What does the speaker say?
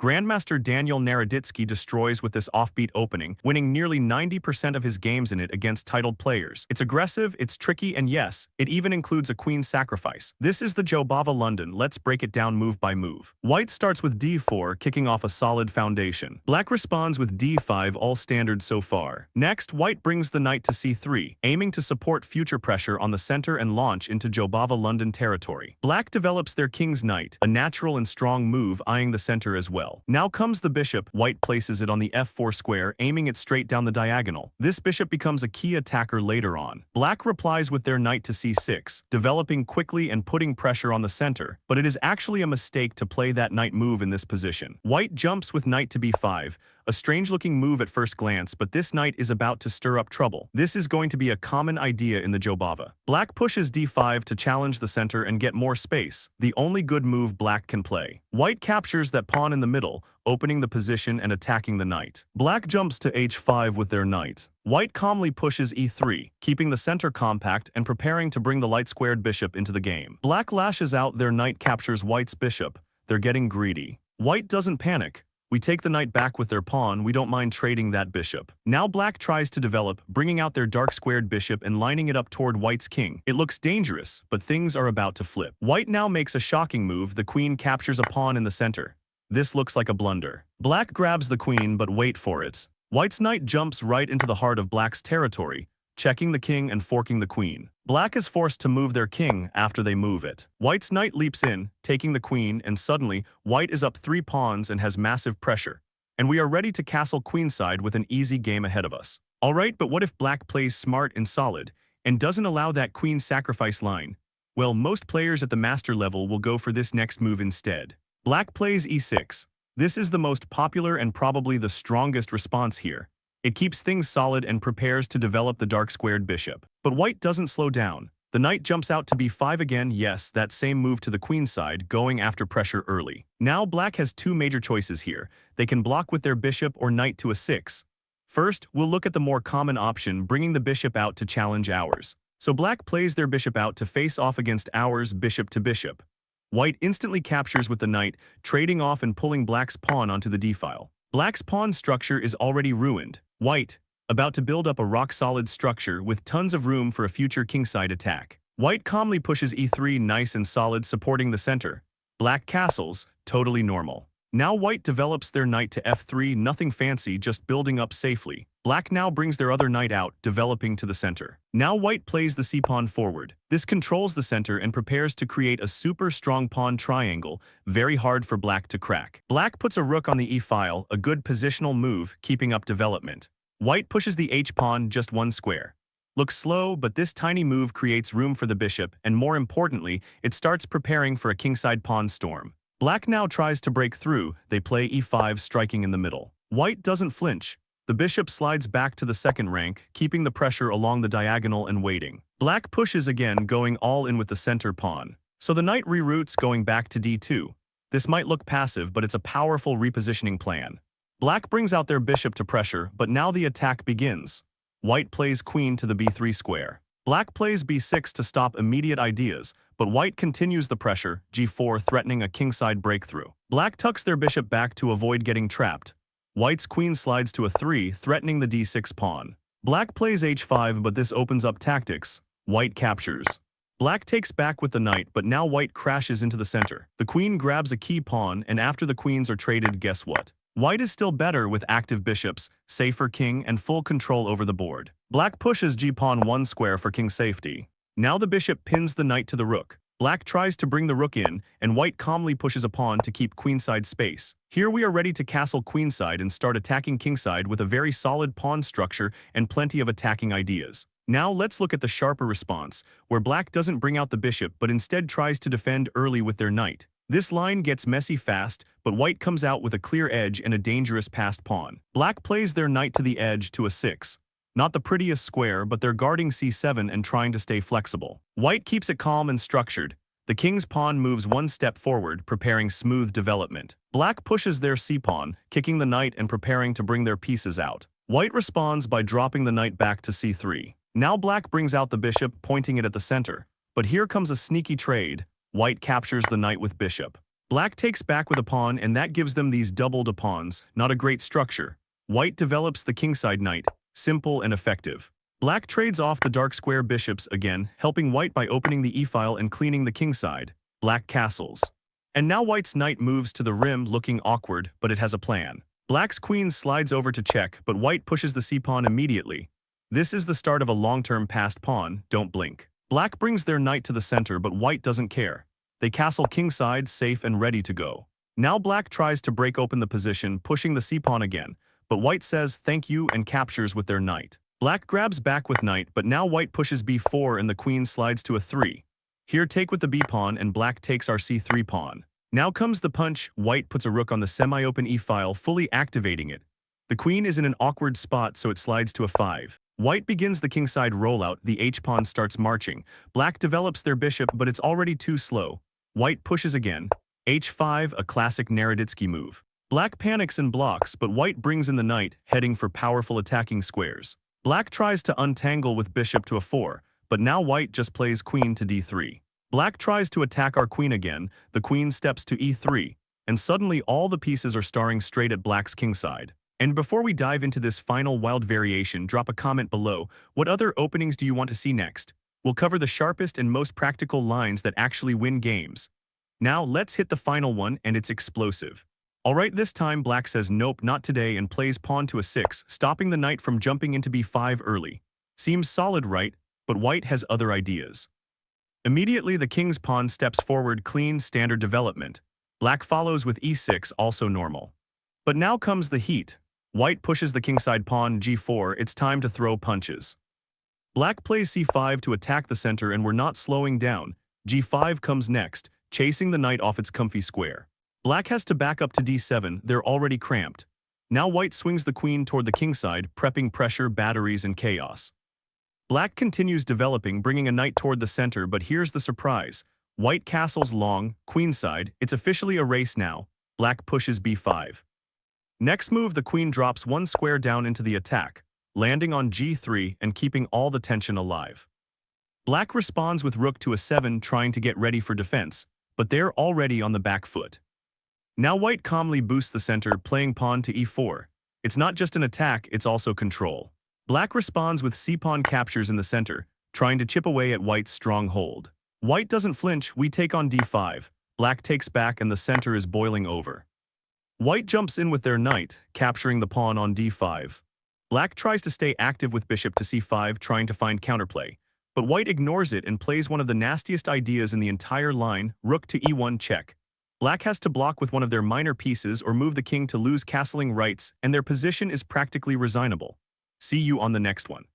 Grandmaster Daniel Naroditsky destroys with this offbeat opening, winning nearly 90% of his games in it against titled players. It's aggressive, it's tricky, and yes, it even includes a queen sacrifice. This is the Jobava London. Let's break it down move by move. White starts with d4, kicking off a solid foundation. Black responds with d5, all standard so far. Next, White brings the knight to c3, aiming to support future pressure on the center and launch into Jobava London territory. Black develops their king's knight, a natural and strong move eyeing the center as well. Now comes the bishop. White places it on the f4 square, aiming it straight down the diagonal. This bishop becomes a key attacker later on. Black replies with their knight to c6, developing quickly and putting pressure on the center, but it is actually a mistake to play that knight move in this position. White jumps with knight to b5, a strange-looking move at first glance, but this knight is about to stir up trouble. This is going to be a common idea in the Jobava. Black pushes d5 to challenge the center and get more space, the only good move Black can play. White captures that pawn in the middle, opening the position and attacking the knight. Black jumps to h5 with their knight. White calmly pushes e3, keeping the center compact and preparing to bring the light-squared bishop into the game. Black lashes out, their knight captures White's bishop. They're getting greedy. White doesn't panic. We take the knight back with their pawn, we don't mind trading that bishop. Now Black tries to develop, bringing out their dark-squared bishop and lining it up toward White's king. It looks dangerous, but things are about to flip. White now makes a shocking move. The queen captures a pawn in the center. This looks like a blunder. Black grabs the queen, but wait for it. White's knight jumps right into the heart of Black's territory, checking the king and forking the queen. Black is forced to move their king after they move it. White's knight leaps in, taking the queen, and suddenly, White is up 3 pawns and has massive pressure. And we are ready to castle queenside with an easy game ahead of us. Alright, but what if Black plays smart and solid, and doesn't allow that queen sacrifice line? Well, most players at the master level will go for this next move instead. Black plays e6. This is the most popular and probably the strongest response here. It keeps things solid and prepares to develop the dark-squared bishop. But White doesn't slow down. The knight jumps out to b5 again, yes, that same move to the queen side, going after pressure early. Now Black has 2 major choices here. They can block with their bishop or knight to a6. First, we'll look at the more common option, bringing the bishop out to challenge ours. So Black plays their bishop out to face off against ours, bishop to bishop. White instantly captures with the knight, trading off and pulling Black's pawn onto the d-file. Black's pawn structure is already ruined. White, about to build up a rock-solid structure with tons of room for a future kingside attack. White calmly pushes e3, nice and solid, supporting the center. Black castles, totally normal. Now White develops their knight to f3, nothing fancy, just building up safely. Black now brings their other knight out, developing to the center. Now White plays the c-pawn forward. This controls the center and prepares to create a super strong pawn triangle, very hard for Black to crack. Black puts a rook on the e-file, a good positional move, keeping up development. White pushes the h-pawn just 1 square. Looks slow, but this tiny move creates room for the bishop, and more importantly, it starts preparing for a kingside pawn storm. Black now tries to break through. They play e5, striking in the middle. White doesn't flinch. The bishop slides back to the second rank, keeping the pressure along the diagonal and waiting. Black pushes again, going all in with the center pawn. So the knight reroutes, going back to d2. This might look passive, but it's a powerful repositioning plan. Black brings out their bishop to pressure, but now the attack begins. White plays queen to the b3 square. Black plays b6 to stop immediate ideas, but White continues the pressure, g4, threatening a kingside breakthrough. Black tucks their bishop back to avoid getting trapped. White's queen slides to a 3, threatening the d6 pawn. Black plays h5, but this opens up tactics. White captures. Black takes back with the knight, but now White crashes into the center. The queen grabs a key pawn, and after the queens are traded, guess what? White is still better with active bishops, safer king, and full control over the board. Black pushes g-pawn 1 square for king safety. Now the bishop pins the knight to the rook. Black tries to bring the rook in, and White calmly pushes a pawn to keep queenside space. Here we are ready to castle queenside and start attacking kingside with a very solid pawn structure and plenty of attacking ideas. Now let's look at the sharper response, where Black doesn't bring out the bishop but instead tries to defend early with their knight. This line gets messy fast, but White comes out with a clear edge and a dangerous passed pawn. Black plays their knight to the edge to a 6. Not the prettiest square, but they're guarding c7 and trying to stay flexible. White keeps it calm and structured. The king's pawn moves 1 step forward, preparing smooth development. Black pushes their c-pawn, kicking the knight and preparing to bring their pieces out. White responds by dropping the knight back to c3. Now Black brings out the bishop, pointing it at the center. But here comes a sneaky trade. White captures the knight with bishop. Black takes back with a pawn, and that gives them these doubled pawns, not a great structure. White develops the kingside knight, simple and effective. Black trades off the dark square bishops again, helping white by opening the e-file and cleaning the kingside. Black castles. And now white's knight moves to the rim, looking awkward, but it has a plan. Black's queen slides over to check, but white pushes the c-pawn immediately. This is the start of a long-term passed pawn, don't blink. Black brings their knight to the center, but white doesn't care. They castle kingside, safe and ready to go. Now black tries to break open the position, pushing the c-pawn again, but white says thank you and captures with their knight. Black grabs back with knight, but now white pushes b4 and the queen slides to a 3. Here take with the b-pawn and black takes our c3 pawn. Now comes the punch, white puts a rook on the semi-open e-file, fully activating it. The queen is in an awkward spot, so it slides to a 5. White begins the kingside rollout, the h-pawn starts marching. Black develops their bishop, but it's already too slow. White pushes again. h5, a classic Naroditsky move. Black panics and blocks, but white brings in the knight, heading for powerful attacking squares. Black tries to untangle with bishop to a 4, but now white just plays queen to d3. Black tries to attack our queen again, the queen steps to e3, and suddenly all the pieces are staring straight at black's kingside. And before we dive into this final wild variation, drop a comment below. What other openings do you want to see next? We'll cover the sharpest and most practical lines that actually win games. Now let's hit the final one, and it's explosive. Alright, this time black says nope, not today, and plays pawn to a 6, stopping the knight from jumping into b5 early. Seems solid, right? But white has other ideas. Immediately the king's pawn steps forward, clean, standard development. Black follows with e6, also normal. But now comes the heat. White pushes the kingside pawn g4, it's time to throw punches. Black plays c5 to attack the center, and we're not slowing down. g5 comes next, chasing the knight off its comfy square. Black has to back up to d7, they're already cramped. Now white swings the queen toward the kingside, prepping pressure, batteries, and chaos. Black continues developing, bringing a knight toward the center, but here's the surprise. White castles long, queenside, it's officially a race now. Black pushes b5. Next move, the queen drops one square down into the attack, landing on g3 and keeping all the tension alive. Black responds with rook to a 7, trying to get ready for defense, but they're already on the back foot. Now white calmly boosts the center, playing pawn to e4. It's not just an attack, it's also control. Black responds with c-pawn captures in the center, trying to chip away at white's strong hold. White doesn't flinch, we take on d5. Black takes back and the center is boiling over. White jumps in with their knight, capturing the pawn on d5. Black tries to stay active with bishop to c5, trying to find counterplay. But white ignores it and plays one of the nastiest ideas in the entire line, rook to e1 check. Black has to block with one of their minor pieces or move the king to lose castling rights, and their position is practically resignable. See you on the next one.